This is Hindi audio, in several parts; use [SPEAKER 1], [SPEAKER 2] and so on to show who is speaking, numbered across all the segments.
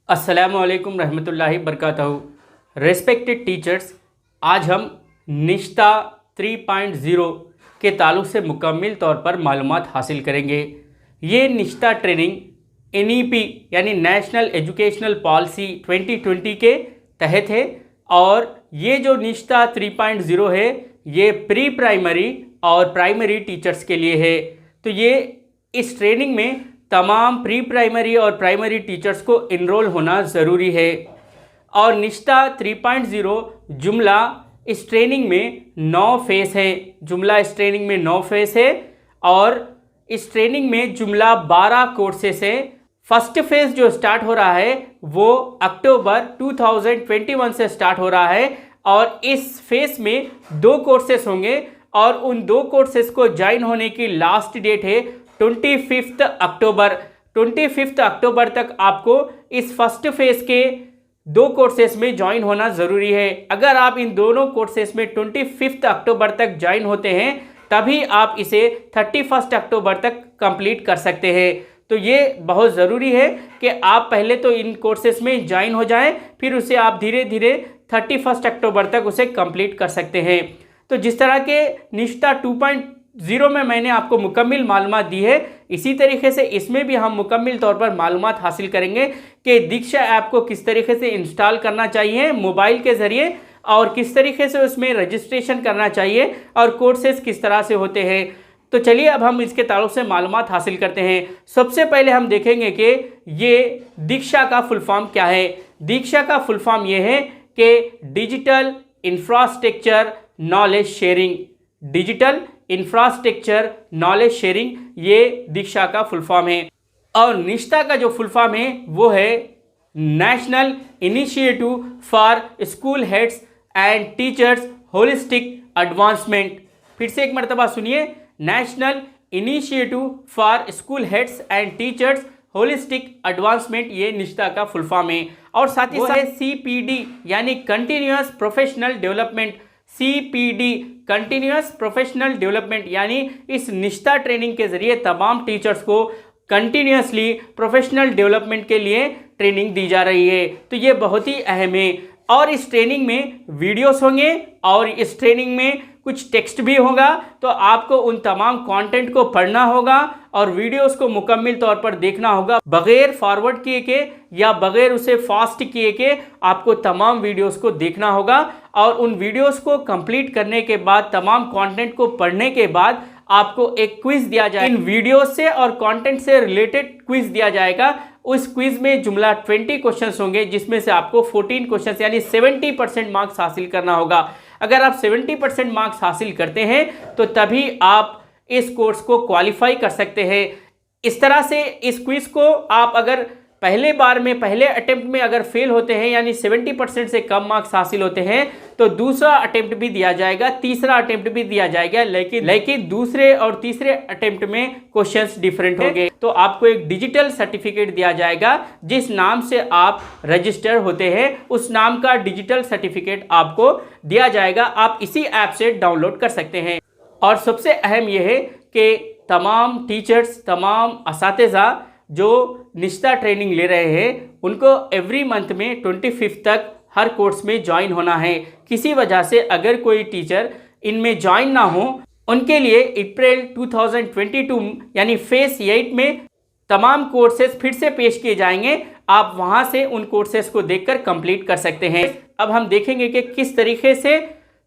[SPEAKER 1] अस्सलामु अलैकुम रहमतुल्लाहि बरकातहू। रेस्पेक्टेड टीचर्स, आज हम निश्ता 3.0 के ताल्लुक़ से मुकम्मल तौर पर मालूमात हासिल करेंगे। ये निश्ता ट्रेनिंग NEP यानी नेशनल एजुकेशनल पॉलिसी 2020 के तहत है और ये जो निश्ता 3.0 है ये प्री प्राइमरी और प्राइमरी टीचर्स के लिए है। तो ये इस ट्रेनिंग में तमाम प्री प्राइमरी और प्राइमरी टीचर्स को इनरोल होना ज़रूरी है। और निश्ता 3.0 जुमला इस ट्रेनिंग में 9 फेस है। जुमला इस ट्रेनिंग में 9 फेस है और इस ट्रेनिंग में जुमला 12 कोर्सेस है। फर्स्ट फेज जो स्टार्ट हो रहा है वो अक्टूबर 2021 से स्टार्ट हो रहा है और इस फेज में 2 कोर्सेस होंगे और उन 2 कोर्सेस को ज्वाइन होने की लास्ट डेट है 25 अक्टूबर। 25 अक्टूबर तक आपको इस फर्स्ट फेज के 2 कोर्सेस में ज्वाइन होना ज़रूरी है। अगर आप इन दोनों कोर्सेस में 25 अक्टूबर तक ज्वाइन होते हैं तभी आप इसे 31 अक्टूबर तक कंप्लीट कर सकते हैं। तो ये बहुत ज़रूरी है कि आप पहले तो इन कोर्सेस में ज्वाइन हो जाएं, फिर उसे आप धीरे धीरे 31 अक्टूबर तक उसे कंप्लीट कर सकते हैं। तो जिस तरह के निश्ता 2.0 में मैंने आपको मुकम्मल मालूमात दी है, इसी तरीके से इसमें भी हम मुकम्मल तौर पर मालूमात हासिल करेंगे कि दीक्षा ऐप को किस तरीके से इंस्टॉल करना चाहिए मोबाइल के ज़रिए और किस तरीके से उसमें रजिस्ट्रेशन करना चाहिए और कोर्सेज किस तरह से होते हैं। तो चलिए अब हम इसके ताल्लुक़ से मालूमात हासिल करते हैं। सबसे पहले हम देखेंगे कि ये दीक्षा का फुल फॉर्म क्या है। दीक्षा का फुल फॉर्म ये है कि digital infrastructure knowledge sharing. Digital infrastructure knowledge sharing ये दीक्षा का फुल फॉर्म है। और निश्ता का जो फुल फॉर्म है वो है national initiative for school heads and teachers holistic advancement. फिर से एक मरतबा सुनिए, national initiative for school heads and teachers holistic advancement, ये निश्ता का फुल फॉर्म है। और साथ ही साथ CPD यानी continuous professional development. CPD continuous professional development यानी इस निश्ता ट्रेनिंग के जरिए तमाम टीचर्स को कंटिन्यूअसली प्रोफेशनल डेवलपमेंट के लिए ट्रेनिंग दी जा रही है। तो ये बहुत ही अहम है। और इस ट्रेनिंग में वीडियोस होंगे और इस ट्रेनिंग में कुछ टेक्स्ट भी होगा। तो आपको उन तमाम कंटेंट को पढ़ना होगा और वीडियोस को मुकम्मल तौर पर देखना होगा, बगैर फॉरवर्ड किए के या बगैर उसे फास्ट किए के आपको तमाम वीडियोस को देखना होगा। और उन वीडियोस को कंप्लीट करने के बाद, तमाम कंटेंट को पढ़ने के बाद आपको एक क्विज दिया जाएगा। इन वीडियो से और कंटेंट से रिलेटेड क्विज दिया जाएगा। उस क्विज में जुमला 20 क्वेश्चंस होंगे जिसमें से आपको 14 क्वेश्चंस यानी 70% मार्क्स हासिल करना होगा। अगर आप 70% मार्क्स हासिल करते हैं तो तभी आप इस कोर्स को क्वालिफाई कर सकते हैं। इस तरह से इस क्विज को आप अगर पहले बार में, पहले अटेम्प्ट में अगर फेल होते हैं यानी 70% से कम मार्क्स हासिल होते हैं तो दूसरा अटेम्प्ट भी दिया जाएगा, तीसरा अटेम्प्ट भी दिया जाएगा, लेकिन दूसरे और तीसरे अटेम्प्ट में क्वेश्चंस डिफरेंट होंगे। तो आपको एक डिजिटल सर्टिफिकेट दिया जाएगा। जिस नाम से आप रजिस्टर होते हैं उस नाम का डिजिटल सर्टिफिकेट आपको दिया जाएगा। आप इसी ऐप से डाउनलोड कर सकते हैं। और सबसे अहम यह है कि तमाम टीचर्स, तमाम असातिज़ा जो निश्ता ट्रेनिंग ले रहे हैं उनको एवरी मंथ में 25 तक हर कोर्स में ज्वाइन होना है। किसी वजह से अगर कोई टीचर इनमें ज्वाइन ना हो, उनके लिए अप्रैल 2022 यानी फेज 8 में तमाम कोर्सेज फिर से पेश किए जाएंगे। आप वहां से उन कोर्सेज को देखकर कंप्लीट कर सकते हैं। अब हम देखेंगे कि किस तरीके से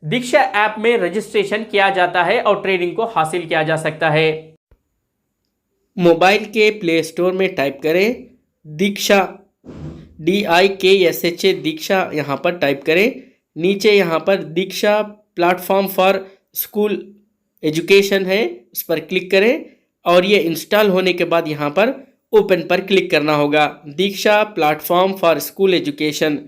[SPEAKER 1] दीक्षा ऐप में रजिस्ट्रेशन किया जाता है और ट्रेनिंग को हासिल किया जा सकता है। मोबाइल के प्ले स्टोर में टाइप करें दीक्षा, DIKSHA दीक्षा, यहाँ पर टाइप करें। नीचे यहाँ पर दीक्षा प्लेटफॉर्म फॉर स्कूल एजुकेशन है, उस पर क्लिक करें और ये इंस्टॉल होने के बाद यहाँ पर ओपन पर क्लिक करना होगा। दीक्षा प्लेटफॉर्म फॉर स्कूल एजुकेशन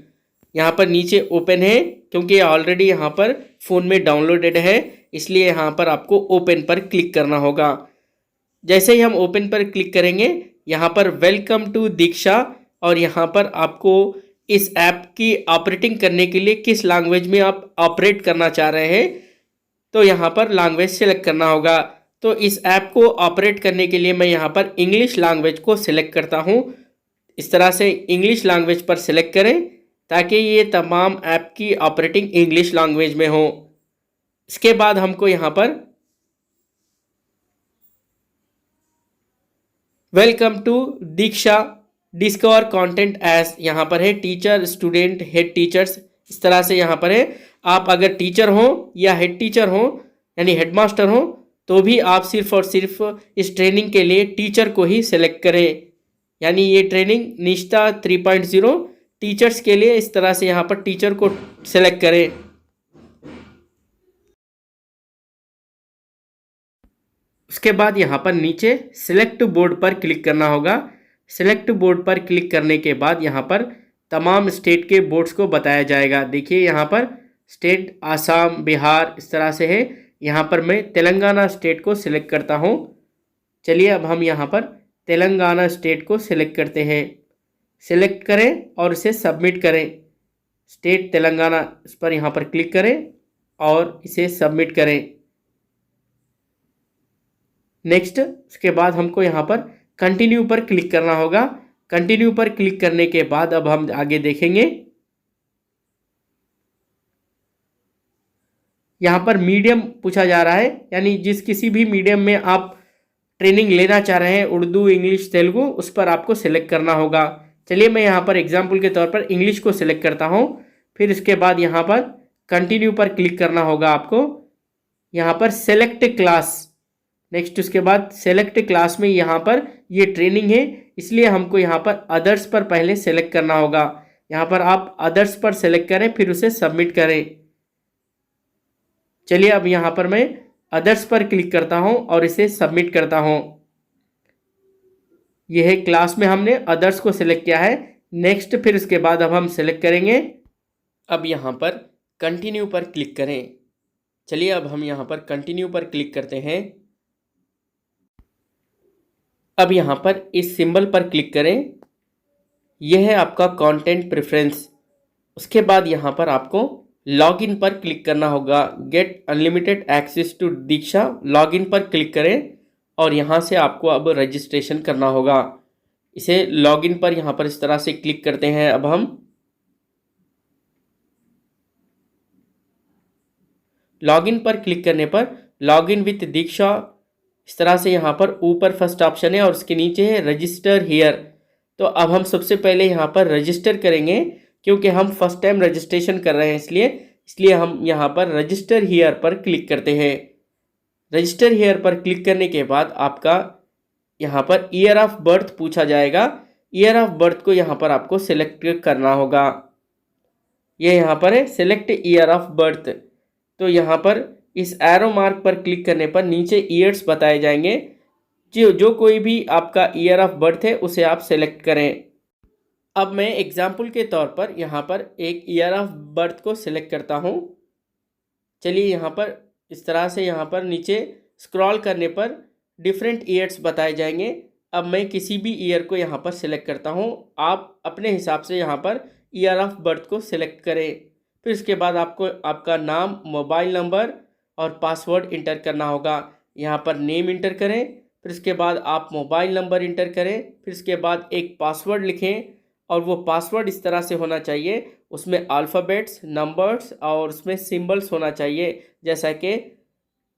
[SPEAKER 1] यहाँ पर नीचे ओपन है, क्योंकि ऑलरेडी यहाँ पर फ़ोन में डाउनलोडेड है, इसलिए यहाँ पर आपको ओपन पर क्लिक करना होगा। जैसे ही हम ओपन पर क्लिक करेंगे यहाँ पर वेलकम टू दीक्षा और यहाँ पर आपको इस ऐप की ऑपरेटिंग करने के लिए किस लैंग्वेज में आप ऑपरेट करना चाह रहे हैं तो यहाँ पर लैंग्वेज सेलेक्ट करना होगा। तो इस ऐप को ऑपरेट करने के लिए मैं यहाँ पर इंग्लिश लैंग्वेज को सिलेक्ट करता हूँ। इस तरह से इंग्लिश लैंग्वेज पर सिलेक्ट करें ताकि ये तमाम ऐप की ऑपरेटिंग इंग्लिश लैंग्वेज में हो। इसके बाद हमको यहाँ पर welcome to Diksha discover content as यहाँ पर है टीचर स्टूडेंट हेड टीचर्स, इस तरह से यहाँ पर है। आप अगर टीचर हो या हेड टीचर हो यानी हेडमास्टर हो तो भी आप सिर्फ और सिर्फ इस ट्रेनिंग के लिए टीचर को ही सिलेक्ट करें। यानी ये ट्रेनिंग निष्ठा 3.0 टीचर्स के लिए, इस तरह से यहाँ पर टीचर को सिलेक्ट करें। उसके बाद यहाँ पर नीचे सिलेक्ट बोर्ड पर क्लिक करना होगा। सिलेक्ट बोर्ड पर क्लिक करने के बाद यहाँ पर तमाम स्टेट के बोर्ड्स को बताया जाएगा। देखिए यहाँ पर स्टेट आसाम, बिहार, इस तरह से है। यहाँ पर मैं तेलंगाना स्टेट को सिलेक्ट करता हूँ। चलिए अब हम यहाँ पर तेलंगाना स्टेट को सिलेक्ट करते हैं। सिलेक्ट करें और इसे सबमिट करें। स्टेट तेलंगाना, इस पर यहाँ पर क्लिक करें और इसे सबमिट करें। नेक्स्ट, उसके बाद हमको यहाँ पर कंटिन्यू पर क्लिक करना होगा। कंटिन्यू पर क्लिक करने के बाद अब हम आगे देखेंगे। यहाँ पर मीडियम पूछा जा रहा है, यानी जिस किसी भी मीडियम में आप ट्रेनिंग लेना चाह रहे हैं, उर्दू, इंग्लिश, तेलुगु, उस पर आपको सिलेक्ट करना होगा। चलिए मैं यहाँ पर एग्जाम्पल के तौर पर इंग्लिश को सिलेक्ट करता हूँ। फिर इसके बाद यहाँ पर कंटिन्यू पर क्लिक करना होगा आपको। यहाँ पर सेलेक्ट क्लास, नेक्स्ट उसके बाद सेलेक्ट क्लास में यहाँ पर ये ट्रेनिंग है, इसलिए हमको यहाँ पर अदर्स पर पहले सेलेक्ट करना होगा। यहाँ पर आप अदर्स पर सेलेक्ट करें, फिर उसे सबमिट करें। चलिए अब यहाँ पर मैं अदर्स पर क्लिक करता हूँ और इसे सबमिट करता हूँ। यह है क्लास में हमने अदर्स को सिलेक्ट किया है। नेक्स्ट, फिर उसके बाद अब हम सिलेक्ट करेंगे। अब यहाँ पर कंटिन्यू पर क्लिक करें। चलिए अब हम यहाँ पर कंटिन्यू पर क्लिक करते हैं। अब यहाँ पर इस सिंबल पर क्लिक करें। यह है आपका कंटेंट प्रेफरेंस। उसके बाद यहाँ पर आपको लॉगिन पर क्लिक करना होगा। Get unlimited access to Diksha, login पर क्लिक करें और यहाँ से आपको अब रजिस्ट्रेशन करना होगा। इसे लॉगिन पर यहाँ पर इस तरह से क्लिक करते हैं। अब हम लॉगिन पर क्लिक करने पर लॉगिन विथ दीक्षा, इस तरह से यहाँ पर ऊपर फर्स्ट ऑप्शन है और उसके नीचे है रजिस्टर हियर। तो अब हम सबसे पहले यहाँ पर रजिस्टर करेंगे, क्योंकि हम फर्स्ट टाइम रजिस्ट्रेशन कर रहे हैं, इसलिए हम यहाँ पर रजिस्टर हियर पर क्लिक करते हैं। रजिस्टर हियर पर क्लिक करने के बाद आपका यहाँ पर ईयर ऑफ बर्थ पूछा जाएगा। ईयर ऑफ बर्थ को यहाँ पर आपको सिलेक्ट करना होगा। ये यहाँ पर है सिलेक्ट ईयर ऑफ बर्थ। तो यहाँ पर इस एरो मार्क पर क्लिक करने पर नीचे ईयर्स बताए जाएंगे। जो कोई भी आपका ईयर ऑफ बर्थ है उसे आप सेलेक्ट करें। अब मैं एग्जाम्पल के तौर पर यहाँ पर एक ईयर ऑफ बर्थ को सिलेक्ट करता हूँ। चलिए यहाँ पर इस तरह से यहाँ पर नीचे स्क्रॉल करने पर डिफरेंट ईयर्स बताए जाएंगे। अब मैं किसी भी ईयर को यहाँ पर सिलेक्ट करता हूँ। आप अपने हिसाब से यहाँ पर ईयर ऑफ बर्थ को सिलेक्ट करें। फिर इसके बाद आपको आपका नाम, मोबाइल नंबर और पासवर्ड इंटर करना होगा। यहाँ पर नेम इंटर करें, फिर इसके बाद आप मोबाइल नंबर इंटर करें, फिर इसके बाद एक पासवर्ड लिखें और वो पासवर्ड इस तरह से होना चाहिए, उसमें अल्फ़ाबेट्स, नंबर्स और उसमें सिंबल्स होना चाहिए, जैसा कि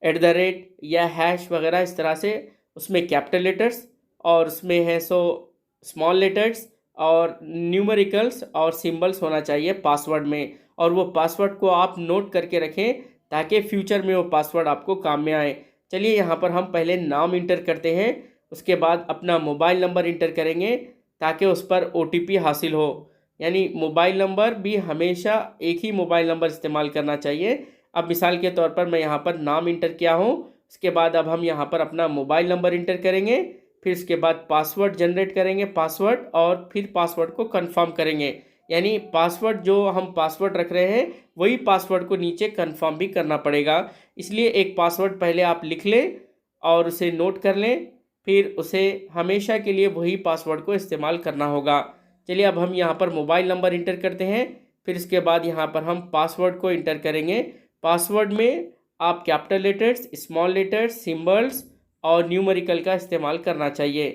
[SPEAKER 1] @ या हैश वगैरह, इस तरह से। उसमें कैपिटल लेटर्स और उसमें है स्मॉल लेटर्स और न्यूमेरिकल्स और सिंबल्स होना चाहिए पासवर्ड में। और वो पासवर्ड को आप नोट करके रखें ताकि फ्यूचर में वो पासवर्ड आपको काम में आए। चलिए यहाँ पर हम पहले नाम इंटर करते हैं, उसके बाद अपना मोबाइल नंबर इंटर करेंगे ताकि उस पर OTP हासिल हो। यानी मोबाइल नंबर भी हमेशा एक ही मोबाइल नंबर इस्तेमाल करना चाहिए। अब मिसाल के तौर पर मैं यहाँ पर नाम इंटर किया हूँ, उसके बाद अब हम यहाँ पर अपना मोबाइल नंबर इंटर करेंगे, फिर इसके बाद पासवर्ड जनरेट करेंगे पासवर्ड, और फिर पासवर्ड को कंफर्म करेंगे। यानी पासवर्ड जो हम पासवर्ड रख रहे हैं वही पासवर्ड को नीचे कंफर्म भी करना पड़ेगा। इसलिए एक पासवर्ड पहले आप लिख लें और उसे नोट कर लें, फिर उसे हमेशा के लिए वही पासवर्ड को इस्तेमाल करना होगा। चलिए अब हम यहाँ पर मोबाइल नंबर इंटर करते हैं, फिर इसके बाद यहाँ पर हम पासवर्ड को इंटर करेंगे। पासवर्ड में आप capital letters, small letters, symbols और न्यूमेरिकल का इस्तेमाल करना चाहिए।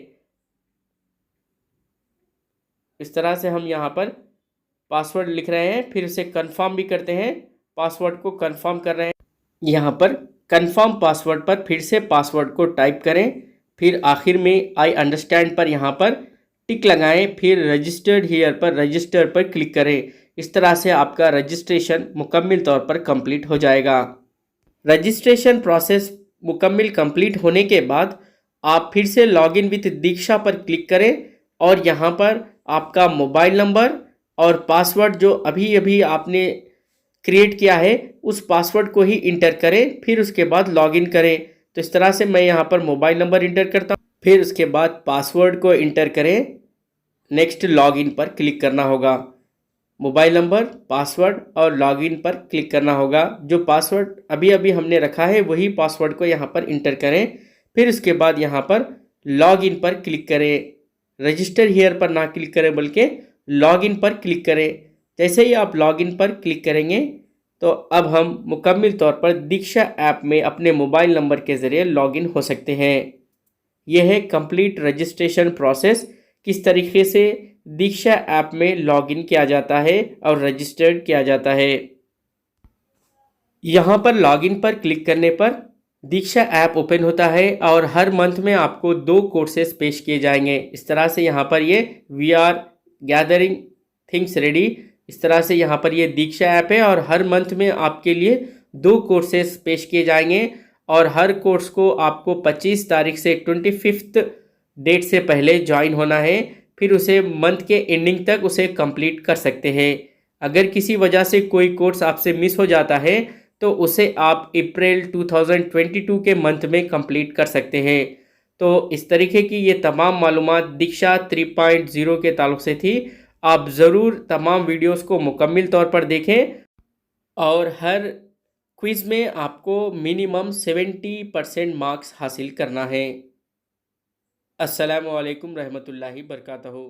[SPEAKER 1] इस तरह से हम यहाँ पर पासवर्ड लिख रहे हैं, फिर उसे कंफर्म भी करते हैं, पासवर्ड को कंफर्म कर रहे हैं। यहाँ पर कंफर्म पासवर्ड पर फिर से पासवर्ड को टाइप करें, फिर आखिर में आई अंडरस्टैंड पर यहाँ पर टिक लगाएं, फिर रजिस्टर्ड हियर पर रजिस्टर पर क्लिक करें। इस तरह से आपका रजिस्ट्रेशन मुकम्मल तौर पर कंप्लीट हो जाएगा। रजिस्ट्रेशन प्रोसेस मुकम्मल कंप्लीट होने के बाद आप फिर से लॉगिन विथ दीक्षा पर क्लिक करें और यहाँ पर आपका मोबाइल नंबर और पासवर्ड जो अभी अभी आपने क्रिएट किया है उस पासवर्ड को ही इंटर करें, फिर उसके बाद लॉगिन करें। तो इस तरह से मैं यहाँ पर मोबाइल नंबर इंटर करता हूँ, फिर उसके बाद पासवर्ड को इंटर करें, नेक्स्ट लॉगिन पर क्लिक करना होगा। मोबाइल नंबर, पासवर्ड और लॉगिन पर क्लिक करना होगा। जो पासवर्ड अभी अभी हमने रखा है वही पासवर्ड को यहाँ पर इंटर करें, फिर उसके बाद यहाँ पर लॉगिन पर क्लिक करें। रजिस्टर हियर पर ना क्लिक करें बल्कि लॉगिन पर क्लिक करें। जैसे ही आप लॉगिन पर क्लिक करेंगे तो अब हम मुकम्मल तौर पर दीक्षा ऐप में अपने मोबाइल नंबर के ज़रिए लॉगिन हो सकते हैं। यह है कंप्लीट रजिस्ट्रेशन प्रोसेस, किस तरीके से दीक्षा ऐप में लॉगिन किया जाता है और रजिस्टर्ड किया जाता है। यहाँ पर लॉगिन पर क्लिक करने पर दीक्षा ऐप ओपन होता है और हर मंथ में आपको 2 कोर्सेज पेश किए जाएंगे। इस तरह से यहाँ पर ये we are gathering things ready, इस तरह से यहाँ पर ये दीक्षा ऐप है और हर मंथ में आपके लिए 2 कोर्सेज पेश किए जाएंगे और हर कोर्स को आपको 25 तारीख से 25 डेट से पहले ज्वाइन होना है, फिर उसे मंथ के एंडिंग तक उसे कंप्लीट कर सकते हैं। अगर किसी वजह से कोई कोर्स आपसे मिस हो जाता है तो उसे आप अप्रैल 2022 के मंथ में कंप्लीट कर सकते हैं। तो इस तरीके की ये तमाम मालूमात दीक्षा 3.0 के ताल्लुक से थी। आप ज़रूर तमाम वीडियोस को मुकम्मल तौर पर देखें और हर क्विज़ में आपको मिनिमम 70% मार्क्स हासिल करना है। अस्सलामु अलैकुम रहमतुल्लाहि बरकातहू।